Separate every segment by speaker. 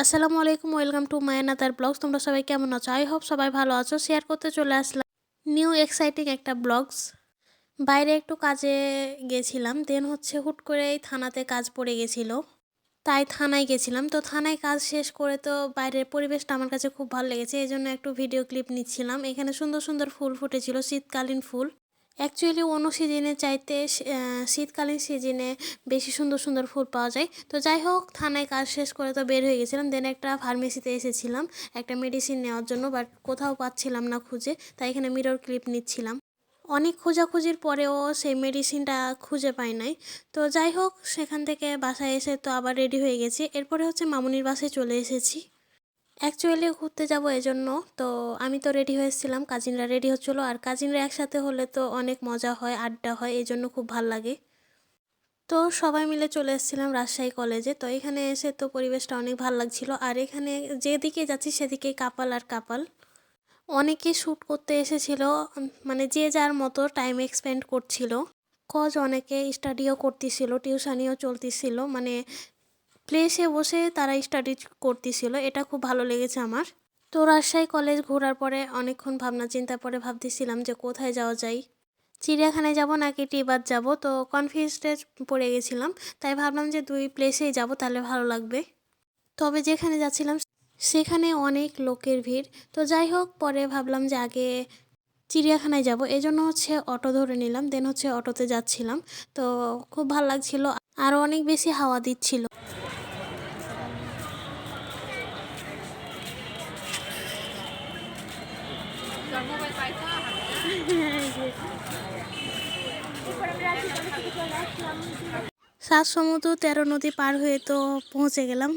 Speaker 1: আসসালামু আলাইকুম, welcome to my another blogs. তোমরা সবাই কেমন আছো? আই হোপ সবাই ভালো আছো। শেয়ার করতে চলে আসলাম নিউ এক্সাইটিং একটা ব্লগস। বাইরে একটু কাজে গেছিলাম, দেন হুট করেই থানাতে কাজ পড়ে গেছিলো, তাই থানায় গেছিলাম। তো থানায় কাজ শেষ করে তো বাইরের পরিবেশটা আমার কাছে খুব ভালো লেগেছে, এই জন্য একটু ভিডিও ক্লিপ নিচ্ছিলাম। এখানে সুন্দর সুন্দর ফুল ফুটেছিল, শীতকালীন ফুল। অ্যাকচুয়ালি অন্য সিজনের চাইতে শীতকালীন সিজনে বেশি সুন্দর সুন্দর ফুল পাওয়া যায়। তো যাই হোক, থানায় কাজ শেষ করে তো বের হয়ে গেছিলাম। দেন একটা ফার্মেসিতে এসেছিলাম একটা মেডিসিন নেওয়ার জন্য, বাট কোথাও পাচ্ছিলাম না খুঁজে, তাই এখানে মিরর ক্লিপ নিচ্ছিলাম। অনেক খোঁজাখুঁজির পরেও সেই মেডিসিনটা খুঁজে পাই নাই। তো যাই হোক, সেখান থেকে বাসায় এসে তো আবার রেডি হয়ে গেছি। এরপরে মামুনির বাসায় চলে এসেছি অ্যাকচুয়ালি ঘুরতে যাব এজন্য। তো আমি তো রেডি হয়েছিলাম, কাজিনরা রেডি হচ্ছিলো, আর কাজিনরা একসাথে হলে তো অনেক মজা হয়, আড্ডা হয়, এই জন্য খুব ভাল লাগে। তো সবাই মিলে চলে এসেছিলাম রাজশাহী কলেজে। তো এখানে এসে তো পরিবেশটা অনেক ভালো লাগছিল, আর এখানে যেদিকে যাচ্ছি সেদিকেই কাপাল আর কাপাল। অনেকে শ্যুট করতে এসেছিল, মানে যে যার মতো টাইম এক্সপেন্ড করছিল। অনেকে স্টাডিও করতেছিল, টিউশনিও চলতেছিল, মানে প্লেসে বসে তারা স্টাডি করতেছিল। এটা খুব ভালো লেগেছে আমার। তো রাজশাহী কলেজ ঘোরার পরে অনেকক্ষণ ভাবনা চিন্তার পরে ভাবতেছিলাম যে কোথায় যাওয়া যায়, চিড়িয়াখানায় যাব নাকি টিবাদ যাব। তো কনফিউজডে পড়ে গেছিলাম, তাই ভাবলাম যে দুই প্লেসেই যাব, তাহলে ভালো লাগবে। তবে যেখানে যাচ্ছিলাম সেখানে অনেক লোকের ভিড়। তো যাই হোক, পরে ভাবলাম যে আগে চিড়িয়াখানায় যাব, এজন্য অটো ধরে নিলাম। দেন অটোতে যাচ্ছিলাম। তো খুব ভালো লাগছিল, আরও অনেক বেশি হাওয়া দিচ্ছিল। সাত সমুদ্র 13 নদী পার হয়ে তো পৌঁছে গেলাম।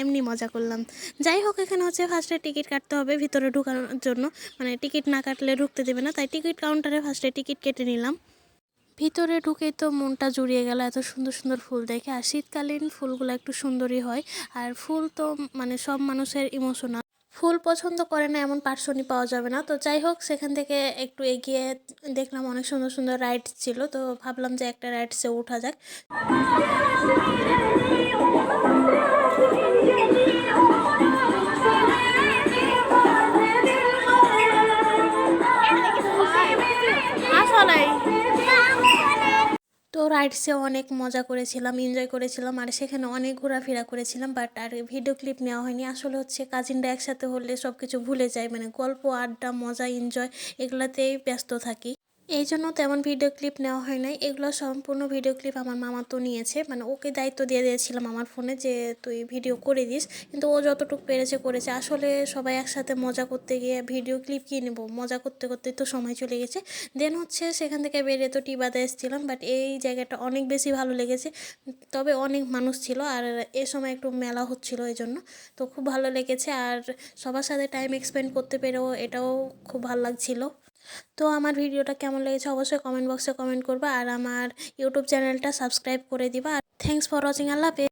Speaker 1: এমনি মজা করলাম। যাই হোক, এখানে ফার্স্টে টিকিট কাটতে হবে ভিতরে ঢোকানোর জন্য, মানে টিকিট না কাটলে ঢুকতে দেবে না, তাই টিকিট কাউন্টারে ফার্স্টে টিকিট কেটে নিলাম। ভিতরে ঢুকেই তো মনটা জুড়িয়ে গেল এত সুন্দর সুন্দর ফুল দেখে। আর শীতকালীন ফুলগুলো একটু সুন্দরই হয়, আর ফুল তো মানে সব মানুষের ইমোশনাল। ফুল পছন্দ করে না এমন পার্সনই পাওয়া যাবে না। তো যাই হোক, সেখান থেকে একটু এগিয়ে দেখলাম অনেক সুন্দর সুন্দর রাইডস ছিল। তো ভাবলাম যে একটা রাইডসে ওঠা যাক। তো রাইডসে অনেক মজা করেছিলাম, এনজয় করেছিলাম, আর সেখানে অনেক ঘোরাফেরা করেছিলাম। বাট আর ভিডিও ক্লিপ নেওয়া হয়নি। আসলে কাজিনরা একসাথে হলে সব কিছু ভুলে যায়, মানে গল্প, আড্ডা, মজা, এনজয় এগুলাতেই ব্যস্ত থাকি, এই জন্য তেমন ভিডিও ক্লিপ নেওয়া হয় নাই। এগুলো সম্পূর্ণ ভিডিও ক্লিপ আমার মামা তো নিয়েছে, মানে ওকে দায়িত্ব দিয়ে দিয়েছিলাম আমার ফোনে যে তুই ভিডিও করে দিস, কিন্তু ও যতটুকু পেরেছে করেছে। আসলে সবাই একসাথে মজা করতে গিয়ে ভিডিও ক্লিপ কী নেবো, মজা করতে করতে তো সময় চলে গেছে। দেন সেখান থেকে বেরিয়ে তো টিবাতে এসেছিলাম, বাট এই জায়গাটা অনেক বেশি ভালো লেগেছে। তবে অনেক মানুষ ছিল, আর এ সময় একটু মেলা হচ্ছিলো, এই জন্য তো খুব ভালো লেগেছে। আর সবার সাথে টাইম এক্সপেন্ড করতে পেরেও এটাও খুব ভালো লাগছিলো। তো আমার ভিডিওটা কেমন লেগেছে অবশ্যই কমেন্ট বক্সে কমেন্ট করবা, আর আমার ইউটিউব চ্যানেলটা সাবস্ক্রাইব করে দিবা। আর থ্যাংকস ফর ওয়াচিং। আল্লাহ হাফেজ।